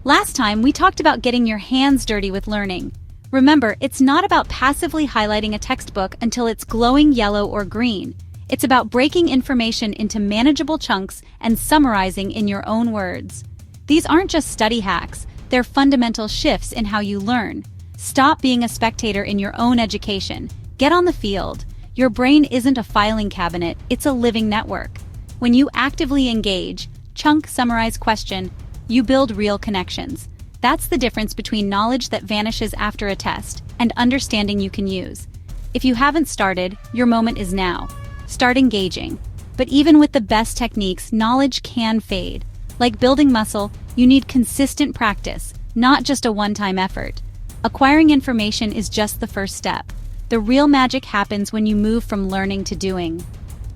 Last time, we talked about getting your hands dirty with learning. Remember, it's not about passively highlighting a textbook until it's glowing yellow or green. It's about breaking information into manageable chunks and summarizing in your own words. These aren't just study hacks, they're fundamental shifts in how you learn. Stop being a spectator in your own education. Get on the field. Your brain isn't a filing cabinet, it's a living network. When you actively engage, chunk, summarize, question, you build real connections. That's the difference between knowledge that vanishes after a test and understanding you can use. If you haven't started, your moment is now. Start engaging. But even with the best techniques, knowledge can fade. Like building muscle, you need consistent practice, not just a one-time effort. Acquiring information is just the first step. The real magic happens when you move from learning to doing.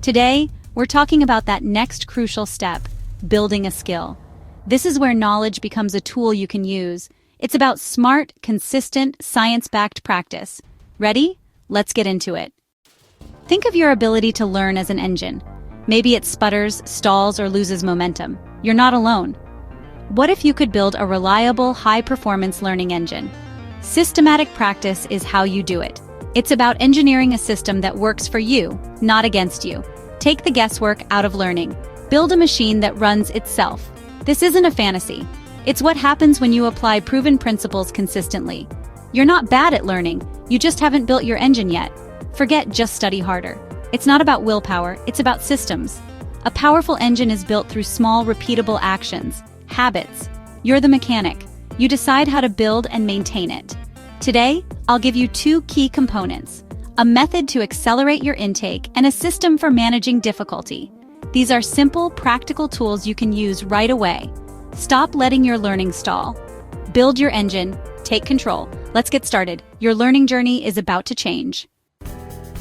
Today, we're talking about that next crucial step, building a skill. This is where knowledge becomes a tool you can use. It's about smart, consistent, science-backed practice. Ready? Let's get into it. Think of your ability to learn as an engine. Maybe it sputters, stalls, or loses momentum. You're not alone. What if you could build a reliable, high-performance learning engine? Systematic practice is how you do it. It's about engineering a system that works for you, not against you. Take the guesswork out of learning. Build a machine that runs itself. This isn't a fantasy. It's what happens when you apply proven principles consistently. You're not bad at learning, you just haven't built your engine yet. Forget just study harder. It's not about willpower, it's about systems. A powerful engine is built through small, repeatable actions, habits. You're the mechanic. You decide how to build and maintain it. Today, I'll give you two key components: a method to accelerate your intake and a system for managing difficulty. These are simple, practical tools you can use right away. Stop letting your learning stall. Build your engine, take control. Let's get started. Your learning journey is about to change.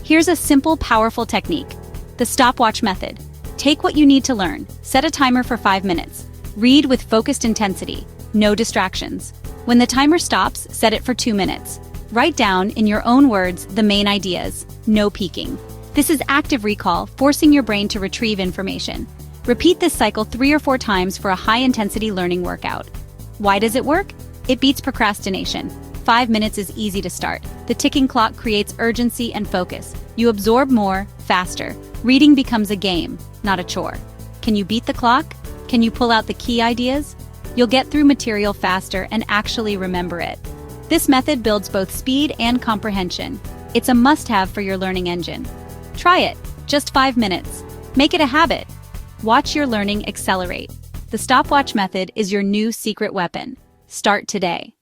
Here's a simple, powerful technique. The stopwatch method. Take what you need to learn. Set a timer for 5 minutes. Read with focused intensity. No distractions. When the timer stops, set it for 2 minutes. Write down, in your own words, the main ideas. No peeking. This is active recall, forcing your brain to retrieve information. Repeat this cycle 3 or 4 times for a high-intensity learning workout. Why does it work? It beats procrastination. 5 minutes is easy to start. The ticking clock creates urgency and focus. You absorb more, faster. Reading becomes a game, not a chore. Can you beat the clock? Can you pull out the key ideas? You'll get through material faster and actually remember it. This method builds both speed and comprehension. It's a must-have for your learning engine. Try it, just 5 minutes. Make it a habit. Watch your learning accelerate. The stopwatch method is your new secret weapon. Start today.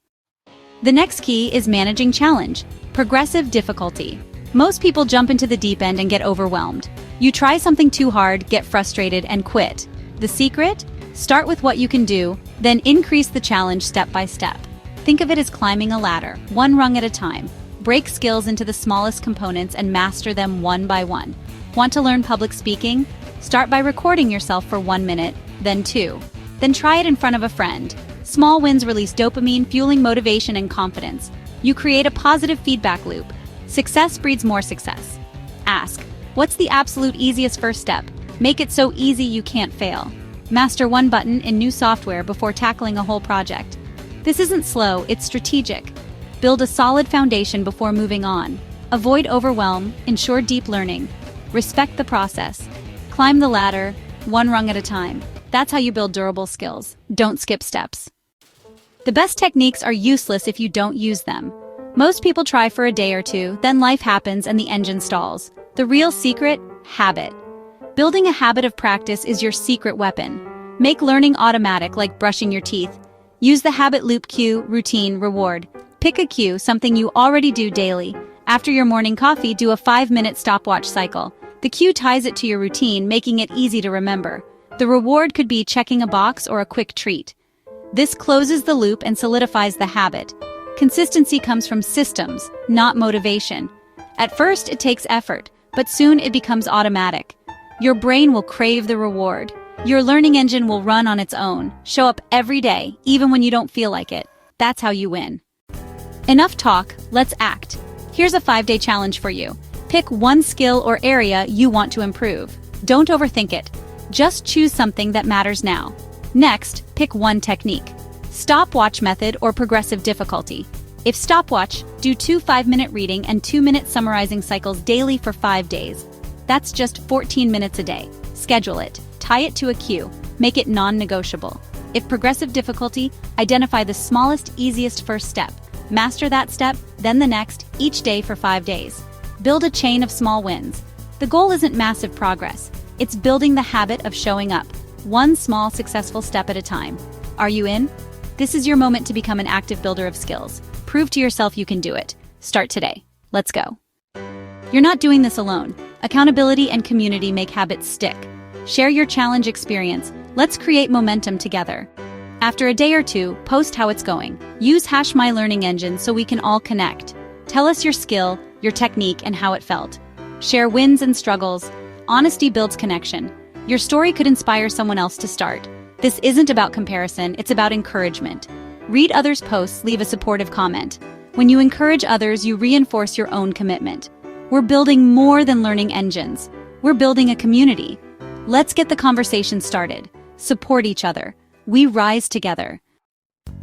The next key is managing challenge, progressive difficulty. Most people jump into the deep end and get overwhelmed. You try something too hard, get frustrated, and quit. The secret? Start with what you can do, then increase the challenge step by step. Think of it as climbing a ladder, one rung at a time. Break skills into the smallest components and master them one by one. Want to learn public speaking? Start by recording yourself for 1 minute, then 2. Then try it in front of a friend. Small wins release dopamine, fueling motivation and confidence. You create a positive feedback loop. Success breeds more success. Ask, what's the absolute easiest first step? Make it so easy you can't fail. Master one button in new software before tackling a whole project. This isn't slow, it's strategic. Build a solid foundation before moving on. Avoid overwhelm, ensure deep learning. Respect the process. Climb the ladder, one rung at a time. That's how you build durable skills. Don't skip steps. The best techniques are useless if you don't use them. Most people try for a day or two, then life happens and the engine stalls. The real secret? Habit. Building a habit of practice is your secret weapon. Make learning automatic, like brushing your teeth. Use the habit loop: cue, routine, reward. Pick a cue, something you already do daily. After your morning coffee, do a 5-minute stopwatch cycle. The cue ties it to your routine, making it easy to remember. The reward could be checking a box or a quick treat. This closes the loop and solidifies the habit. Consistency comes from systems, not motivation. At first, it takes effort, but soon it becomes automatic. Your brain will crave the reward. Your learning engine will run on its own, show up every day, even when you don't feel like it. That's how you win. Enough talk, let's act. Here's a 5-day challenge for you. Pick one skill or area you want to improve. Don't overthink it. Just choose something that matters now. Next, pick one technique. Stopwatch method or progressive difficulty. If stopwatch, do 2 5-minute reading and 2-minute summarizing cycles daily for 5 days. That's just 14 minutes a day. Schedule it. Tie it to a cue. Make it non-negotiable. If progressive difficulty, identify the smallest, easiest first step. Master that step, then the next, each day for 5 days. Build a chain of small wins. The goal isn't massive progress. It's building the habit of showing up, one small successful step at a time. Are you in? This is your moment to become an active builder of skills. Prove to yourself you can do it. Start today. Let's go. You're not doing this alone. Accountability and community make habits stick. Share your challenge experience. Let's create momentum together. After a day or two, post how it's going. Use #MyLearningEngine so we can all connect. Tell us your skill, your technique, and how it felt. Share wins and struggles. Honesty builds connection. Your story could inspire someone else to start. This isn't about comparison, it's about encouragement. Read others' posts, leave a supportive comment. When you encourage others, you reinforce your own commitment. We're building more than learning engines. We're building a community. Let's get the conversation started. Support each other. We rise together.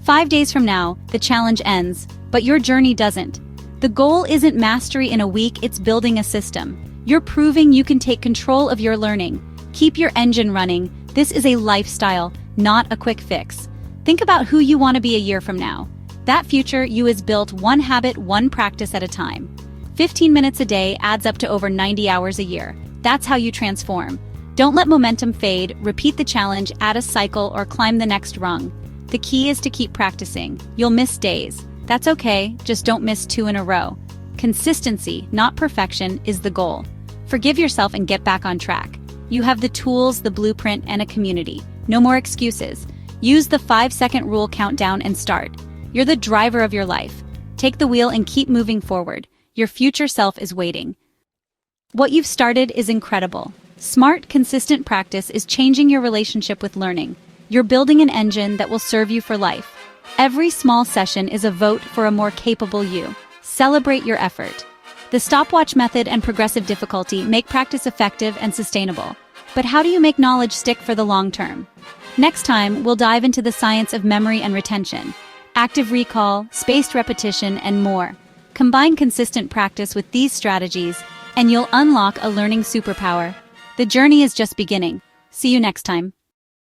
5 days from now, the challenge ends, but your journey doesn't. The goal isn't mastery in a week, it's building a system. You're proving you can take control of your learning. Keep your engine running. This is a lifestyle, not a quick fix. Think about who you want to be a year from now. That future you is built one habit, one practice at a time. 15 minutes a day adds up to over 90 hours a year. That's how you transform. Don't let momentum fade, repeat the challenge, add a cycle, or climb the next rung. The key is to keep practicing. You'll miss days. That's okay, just don't miss 2 in a row. Consistency, not perfection, is the goal. Forgive yourself and get back on track. You have the tools, the blueprint, and a community. No more excuses. Use the 5-second rule countdown and start. You're the driver of your life. Take the wheel and keep moving forward. Your future self is waiting. What you've started is incredible. Smart, consistent practice is changing your relationship with learning. You're building an engine that will serve you for life. Every small session is a vote for a more capable you. Celebrate your effort. The stopwatch method and progressive difficulty make practice effective and sustainable. But how do you make knowledge stick for the long term? Next time, we'll dive into the science of memory and retention, active recall, spaced repetition, and more. Combine consistent practice with these strategies, and you'll unlock a learning superpower. The journey is just beginning. See you next time.